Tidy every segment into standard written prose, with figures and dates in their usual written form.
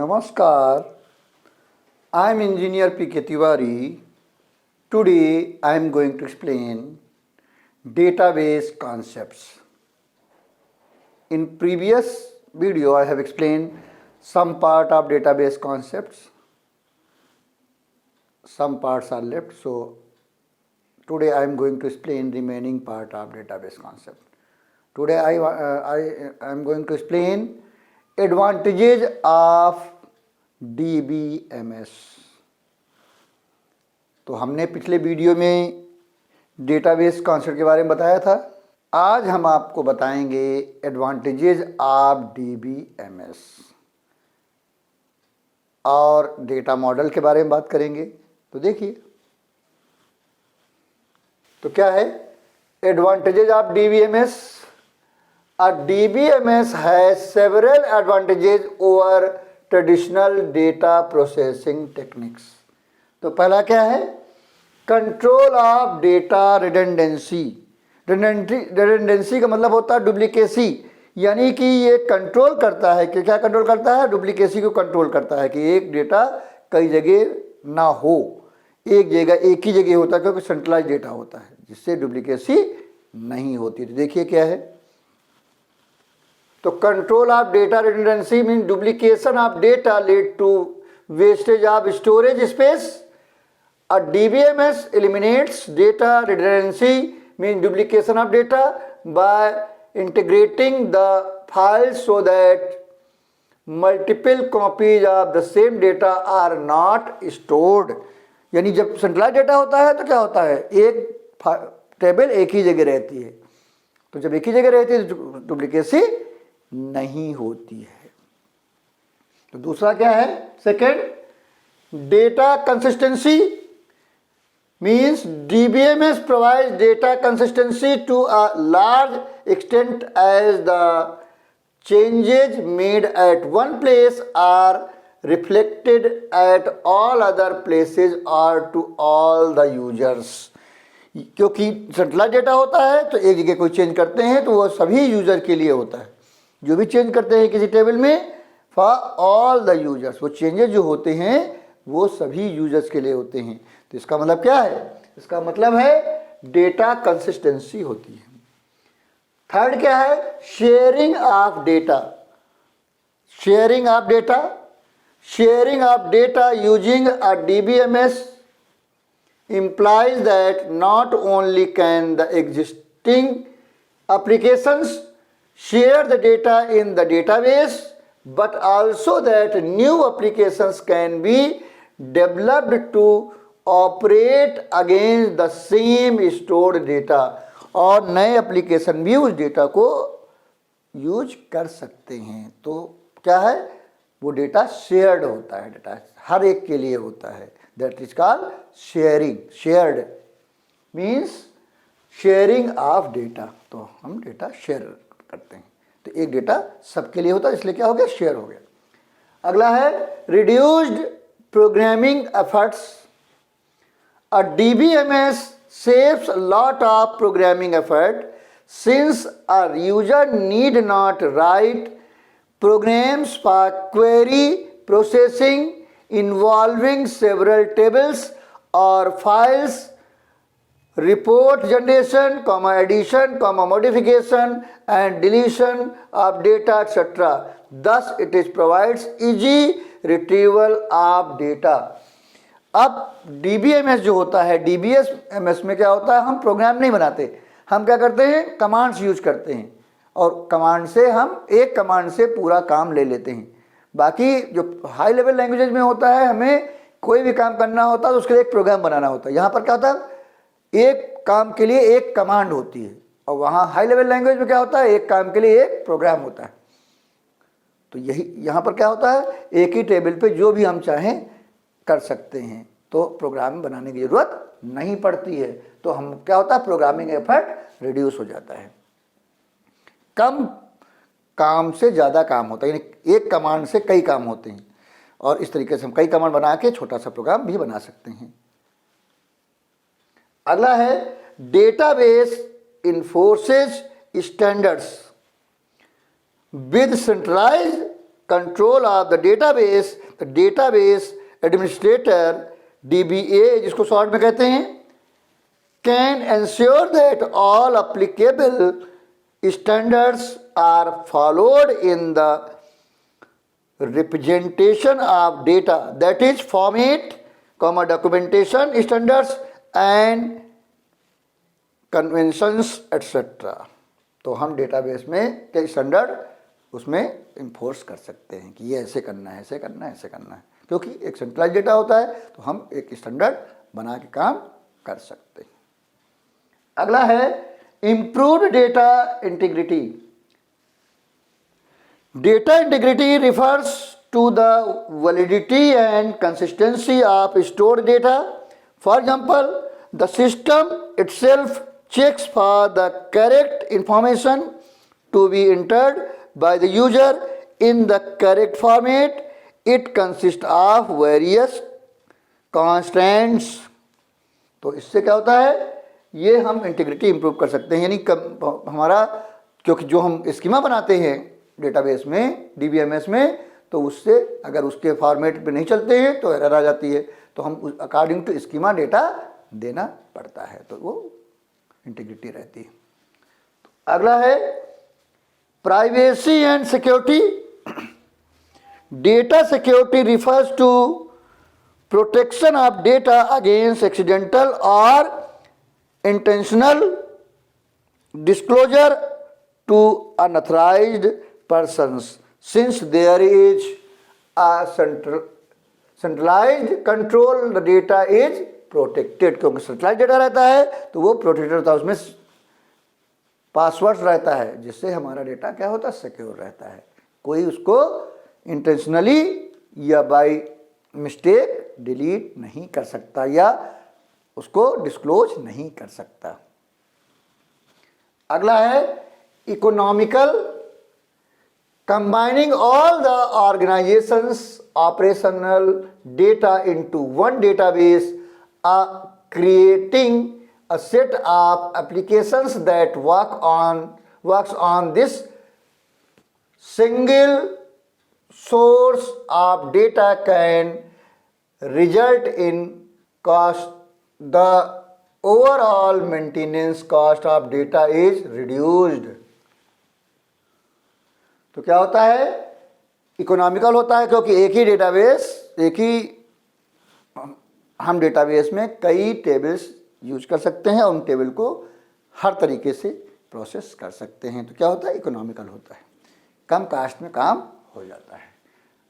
Namaskar, I am Engineer P.K. Tiwari. Today I am going to explain database concepts. In previous video I have explained some part of database concepts. Some parts are left, so today I am going to explain remaining part of database concept. Today I am going to explain advantages of DBMS. तो हमने पिछले video में database concept के बारे में बताया था. आज हम आपको बताएंगे एडवांटेजेस ऑफ DBMS और डेटा मॉडल के बारे में बात करेंगे. तो देखिए, तो क्या है advantages of DBMS? A DBMS has several advantages over traditional data processing techniques. तो पहला क्या है? Control of data redundancy. Redundancy का मतलब होता है डुप्लीकेसी, यानी कि ये कंट्रोल करता है कि क्या कंट्रोल करता है? डुप्लीकेसी को कंट्रोल करता है कि एक डेटा कई जगह ना हो, एक ही जगह होता है, क्योंकि सेंट्रलाइज डेटा होता है जिससे डुप्लीकेसी नहीं होती. तो देखिए क्या है, तो control of data redundancy mean duplication of data lead to wastage of storage space. A DBMS eliminates data redundancy means duplication of data by integrating the files so that multiple copies of the same data are not stored. यानी जब centralise data होता है तो क्या होता है, एक table एक ही जगह रहती है. तो जब एक ही जगह रहती है तो डुप्लीकेसी नहीं होती है. तो दूसरा क्या है? Second, data consistency means DBMS provides data consistency to a large extent as the changes made at one place are reflected at all other places or to all the users. क्योंकि centralize data होता है तो एक जगह कोई change करते हैं तो वो सभी यूजर के लिए होता है. जो भी चेंज करते हैं किसी टेबल में, फॉर ऑल द यूजर्स, वो चेंजेस जो होते हैं वो सभी यूजर्स के लिए होते हैं. तो इसका मतलब क्या है? इसका मतलब है डेटा कंसिस्टेंसी होती है. थर्ड क्या है? Sharing of data. Sharing of data, sharing of data using a DBMS implies that not only can the existing applications share the data in the database, but also that new applications can be developed to operate against the same stored data. और नए application भी उस data को use कर सकते हैं. तो क्या है, वो डेटा शेयर्ड होता है, डेटा हर एक के लिए होता है. That is called sharing. Shared means sharing of data. तो हम डेटा शेयर करते हैं, तो एक डेटा सबके लिए होता है, इसलिए क्या हो गया, शेयर हो गया. अगला है reduced programming efforts. A DBMS saves a lot of programming effort since a user need not write programs for query processing involving several tables or files, report generation, addition, modification and deletion of data, etc. Thus it is provides easy retrieval of data. अब DBMS जो होता है, DBMS में क्या होता है, हम programme नहीं बनाते, हम क्या करते हैं, कमांड्स यूज करते हैं और कमांड से हम एक कमांड से पूरा काम ले लेते हैं. बाकी जो हाई लेवल लैंग्वेजेस में होता है, हमें कोई भी काम करना होता है तो उसके लिए एक प्रोग्राम बनाना होता है. यहाँ पर क्या होता है, एक काम के लिए एक कमांड होती है, और वहाँ हाई लेवल लैंग्वेज में क्या होता है, एक काम के लिए एक प्रोग्राम होता है. तो यही यहाँ पर क्या होता है, एक ही टेबल पे जो भी हम चाहें कर सकते हैं, तो प्रोग्राम बनाने की जरूरत नहीं पड़ती है. तो हम क्या होता है, प्रोग्रामिंग एफर्ट रिड्यूस हो जाता है. कम काम से ज़्यादा काम होता है, यानी एक कमांड से कई काम होते हैं, और इस तरीके से हम कई कमांड बना के छोटा सा प्रोग्राम भी बना सकते हैं. अगला है database enforces standards with centralized control of the database administrator, DBA जिसको शॉर्ट में कहते हैं, can ensure that all applicable standards are followed in the representation of data, that is format, documentation standards and conventions etc. तो हम database में कई standard उसमें enforce कर सकते हैं कि ये ऐसे करना है, ऐसे करना है, ऐसे करना है, क्योंकि एक सेंट्रलाइज डेटा होता है तो हम एक स्टैंडर्ड बना के काम कर सकते हैं। अगला है improved data integrity. Data integrity refers to the validity and consistency of stored data. For example, the system itself checks for the correct information to be entered by the user in the correct format. It consists of various constants. तो इससे क्या होता है, ये हम integrity improve कर सकते हैं, यानी हमारा क्योंकि जो हम स्कीमा बनाते हैं डेटाबेस में, DBMS में, तो उससे अगर उसके फॉर्मेट पे नहीं चलते हैं तो एरर आ जाती है, तो हम अकॉर्डिंग टू स्कीमा डेटा देना पड़ता है, तो वो इंटीग्रिटी रहती है। अगला है privacy and security. Data security refers to protection of data against accidental और intentional disclosure to unauthorized persons since there is a centralized control, the data is protected. क्योंकि सेंट्रलाइज डेटा रहता है तो वो प्रोटेक्टेड होता है, उसमें पासवर्ड रहता है जिससे हमारा डेटा क्या होता है, सिक्योर रहता है, कोई उसको इंटेंशनली या बाय मिस्टेक डिलीट नहीं कर सकता या उसको डिस्क्लोज नहीं कर सकता। अगला है economical, combining all the organisations operational data into one database, creating a set of applications that works on this single source of data can result in cost. The overall maintenance cost of data is reduced. तो क्या होता है, economical होता है क्योंकि एक ही database, एक ही हम डेटाबेस में कई टेबल्स यूज कर सकते हैं और उन टेबल को हर तरीके से प्रोसेस कर सकते हैं, तो क्या होता है, इकोनॉमिकल होता है, कम कास्ट में काम हो जाता है।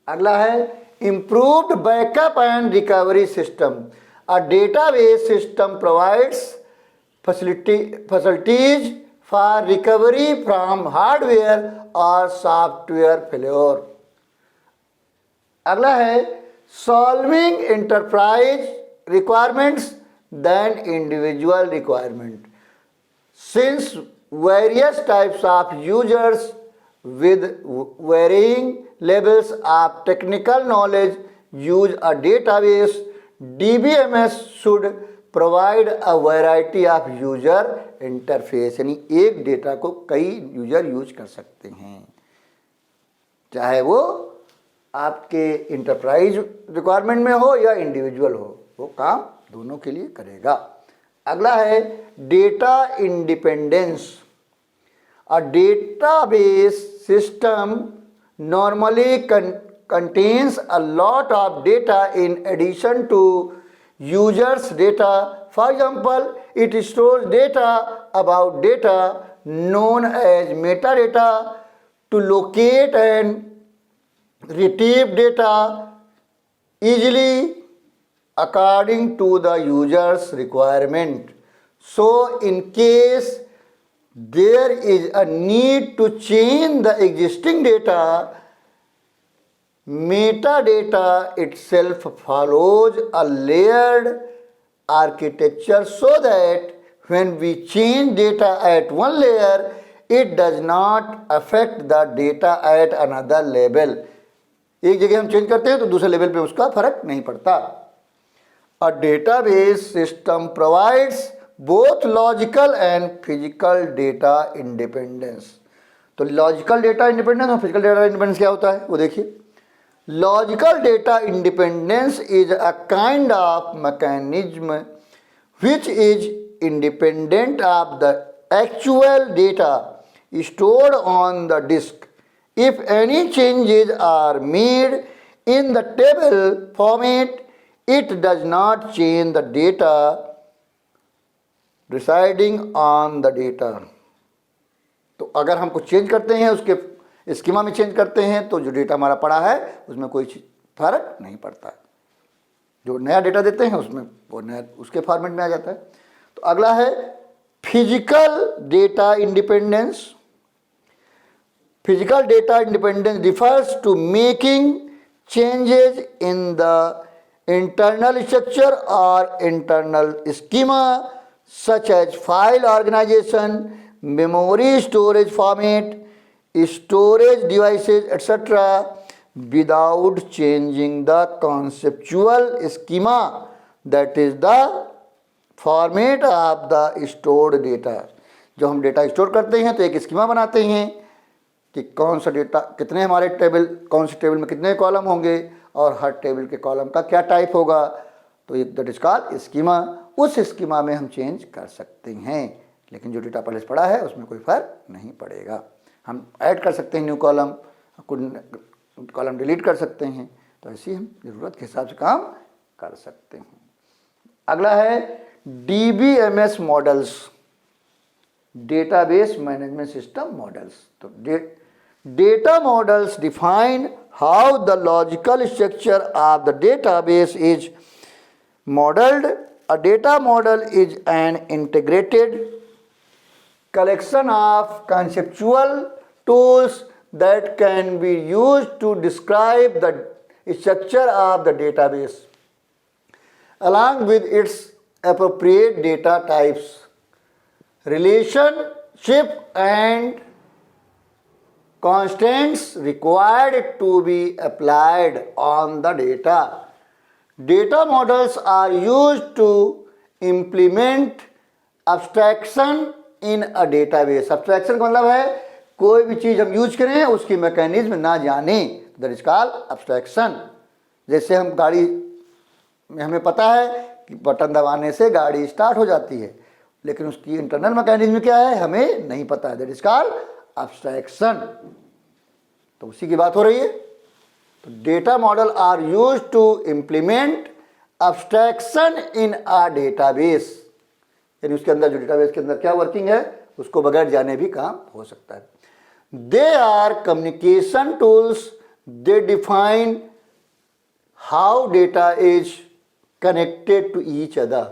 अगला है improved backup and recovery system. A database system provides facilities for recovery from hardware और सॉफ्टवेयर फेल्योर। अगला है solving enterprise requirements than individual requirement. Since various types of users with varying levels of technical knowledge use a database, DBMS should provide a variety of user interface. यानी एक data को कई user use कर सकते हैं, चाहे वो आपके इंटरप्राइज रिक्वायरमेंट में हो या इंडिविजुअल हो, वो काम दोनों के लिए करेगा। अगला है data independence. A database system normally contains a lot of data in addition to users data. For example, it stores data about data known as metadata to locate and retrieve data easily according to the user's requirement. So in case there is a need to change the existing data, metadata itself follows a layered architecture so that when we change data at one layer, it does not affect the data at another level. एक जगह हम change करते हैं तो दूसरे level पे उसका फर्क नहीं पड़ता। A database system provides both logical and physical data independence. तो लॉजिकल डेटा इंडिपेंडेंस और फिजिकल डेटा इंडिपेंडेंस क्या होता है वो देखिए। Logical data independence is a kind of mechanism which is independent of the actual data stored on the disk. If any changes are made in the table format, it does not change the data residing on the data. तो अगर हम कुछ change करते हैं उसके schema में change करते हैं तो जो डेटा हमारा पड़ा है उसमें कोई फर्क नहीं पड़ता है। जो नया डेटा देते हैं उसमें वो नया उसके फॉर्मेट में आ जाता है। तो अगला है physical data independence. Physical data independence refers to making changes in the internal structure or internal schema such as file organization, memory storage format, storage devices, etc. without changing the conceptual schema, that is the format of the stored data. जो हम data store करते हैं तो एक schema बनाते हैं कि कौन सा डेटा कितने हमारे टेबल कौन से टेबल में कितने कॉलम होंगे और हर टेबल के कॉलम का क्या टाइप होगा, तो दैट इज कॉल्ड स्कीमा। उस स्कीमा में हम चेंज कर सकते हैं, लेकिन जो डेटा पहले से पड़ा है उसमें कोई फर्क नहीं पड़ेगा। हम ऐड कर सकते हैं न्यू कॉलम, कॉलम डिलीट कर सकते हैं, तो ऐसे हम ज़रूरत के हिसाब से काम कर सकते हैं। अगला है DBMS models, database management system models. तो data models define how the logical structure of the database is modelled. A data model is an integrated collection of conceptual tools that can be used to describe the structure of the database along with its appropriate data types, relationship and constants required to be applied on the data. Data models are used to implement abstraction in a database. Abstraction का मतलब है कोई भी चीज़ हम use करें उसकी mechanism ना जाने, दैट इज कॉल्ड अब्स्ट्रैक्शन। जैसे हम गाड़ी में हमें पता है कि बटन दबाने से गाड़ी स्टार्ट हो जाती है, लेकिन उसकी इंटरनल मैकेनिज्म क्या है हमें नहीं पता है, दैट इज कॉल्ड अब्स्ट्रैक्शन। तो उसी की बात हो रही है। तो data model are use to implement abstraction in a database, यानी उसके अंदर जो डेटाबेस के अंदर क्या वर्किंग है उसको बगैर जाने भी काम हो सकता है। They are communication tools, they define how data is connected to each other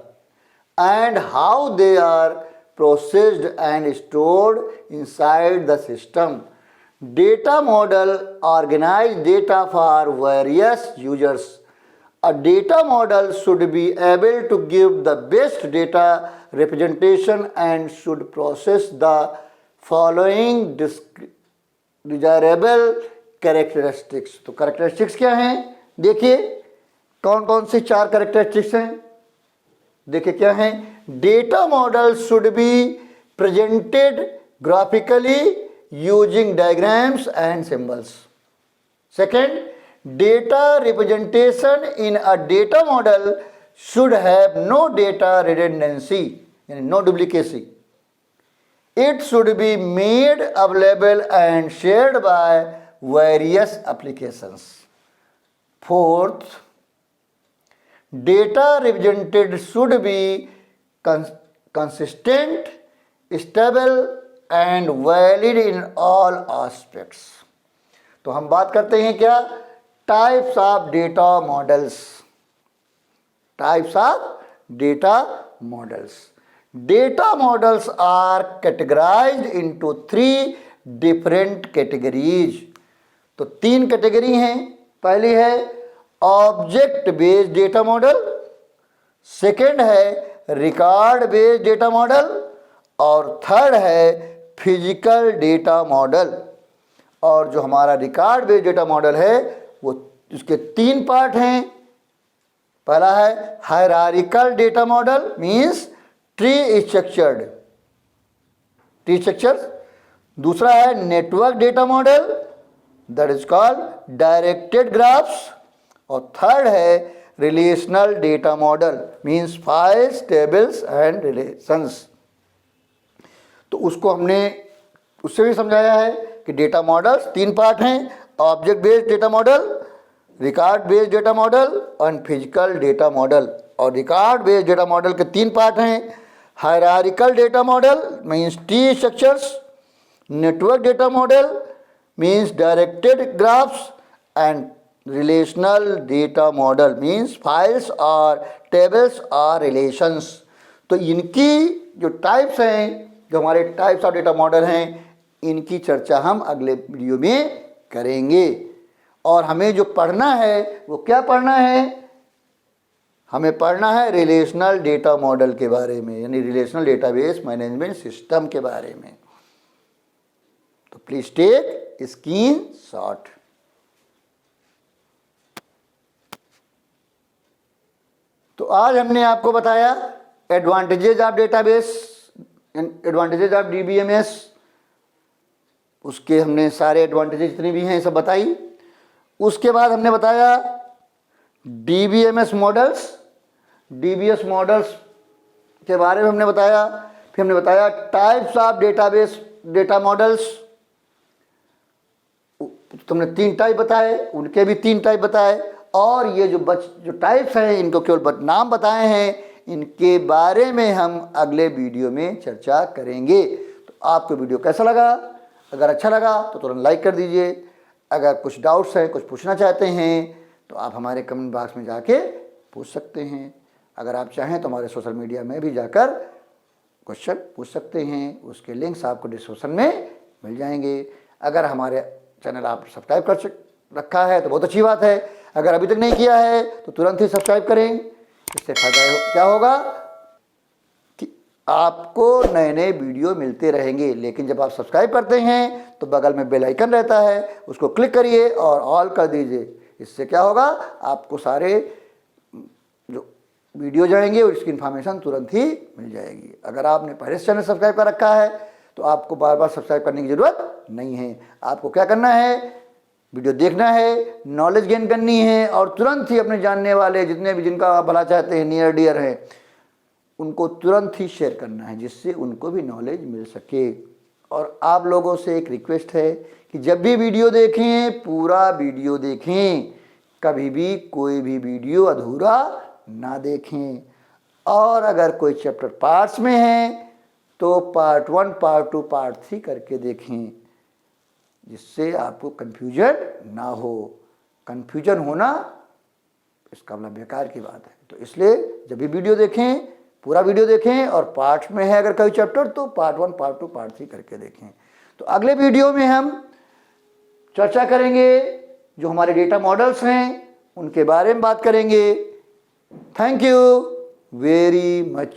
and how they are processed and stored inside the system. Data model organise data for various users. A data model should be able to give the best data representation and should process the following desirable characteristics. तो characteristics क्या हैं? देखिए कौन कौन से 4 characteristics हैं। देखिए क्या हैं? Data model should be presented graphically using diagrams and symbols. Second, data representation in a data model should have no data redundancy, no duplicacy. It should be made available and shared by various applications. Fourth, data represented should be consistent, stable and valid in all aspects. तो हम बात करते हैं क्या? Types of data models. Types of data models. Data models are categorised into 3 different categories. तो 3 category हैं। पहली है object based data model, second है रिकॉर्ड बेस्ड डेटा मॉडल और थर्ड है फिजिकल डेटा मॉडल। और जो हमारा रिकॉर्ड बेस्ड डेटा मॉडल है वो उसके 3 पार्ट हैं। पहला है hierarchical data model, means tree structured, दूसरा है network data model, that is called directed graphs, और थर्ड है relational data model, means files, tables and relations. तो उसको हमने उससे भी समझाया है कि डेटा मॉडल्स 3 पार्ट हैं, object based data model, record based data model and physical data model. और रिकॉर्ड बेस्ड डेटा मॉडल के 3 पार्ट हैं, hierarchical data model means tree structures, network data model means directed graphs, and relational data model means files और tables और relations. तो इनकी जो types हैं, जो हमारे टाइप्स ऑफ डेटा मॉडल हैं, इनकी चर्चा हम अगले वीडियो में करेंगे। और हमें जो पढ़ना है वो क्या पढ़ना है, हमें पढ़ना है रिलेशनल डेटा मॉडल के बारे में, यानी रिलेशनल डेटाबेस मैनेजमेंट सिस्टम के बारे में। तो प्लीज टेक स्क्रीनशॉट। तो आज हमने आपको बताया advantages of database, advantages of DBMS, उसके हमने सारे एडवांटेजेज जितने भी हैं सब बताई। उसके बाद हमने बताया डीबीएमएस मॉडल्स, डीबीएस मॉडल्स के बारे में हमने बताया। फिर हमने बताया types of database data models, तुमने 3 टाइप बताए, उनके भी 3 टाइप बताए। और ये जो टाइप्स हैं इनको केवल नाम बताए हैं, इनके बारे में हम अगले वीडियो में चर्चा करेंगे। तो आपको वीडियो कैसा लगा? अगर अच्छा लगा तो तुरंत लाइक कर दीजिए। अगर कुछ डाउट्स हैं, कुछ पूछना चाहते हैं, तो आप हमारे कमेंट बॉक्स में जाके पूछ सकते हैं। अगर आप चाहें तो हमारे सोशल मीडिया में भी जाकर क्वेश्चन पूछ सकते हैं, उसके लिंक्स आपको डिस्क्रिप्शन में मिल जाएंगे। अगर हमारे चैनल आप सब्सक्राइब कर रखा है तो बहुत अच्छी बात है। अगर अभी तक नहीं किया है तो तुरंत ही सब्सक्राइब करें। इससे फायदा क्या होगा कि आपको नए नए वीडियो मिलते रहेंगे। लेकिन जब आप सब्सक्राइब करते हैं तो बगल में बेल आइकन रहता है, उसको क्लिक करिए और ऑल कर दीजिए। इससे क्या होगा, आपको सारे जो वीडियो जाएंगे और इसकी इन्फॉर्मेशन तुरंत ही मिल जाएगी। अगर आपने पहले से चैनल सब्सक्राइब कर रखा है तो आपको बार बार सब्सक्राइब करने की ज़रूरत नहीं है। आपको क्या करना है, वीडियो देखना है, नॉलेज गेन करनी है और तुरंत ही अपने जानने वाले जितने भी जिनका आप भला चाहते हैं, नियर डियर हैं, उनको तुरंत ही शेयर करना है, जिससे उनको भी नॉलेज मिल सके। और आप लोगों से एक रिक्वेस्ट है कि जब भी वीडियो देखें पूरा वीडियो देखें, कभी भी कोई भी वीडियो अधूरा ना देखें। और अगर कोई चैप्टर पार्ट्स में है तो पार्ट 1, पार्ट 2, पार्ट 3 करके देखें, जिससे आपको कन्फ्यूजन ना हो। कन्फ्यूजन होना इसका मतलब बेकार की बात है। तो इसलिए जब भी वीडियो देखें पूरा वीडियो देखें, और पार्ट में है अगर कोई चैप्टर तो पार्ट 1, पार्ट 2, पार्ट 3 करके देखें। तो अगले वीडियो में हम चर्चा करेंगे जो हमारे डेटा मॉडल्स हैं उनके बारे में बात करेंगे। Thank you very much.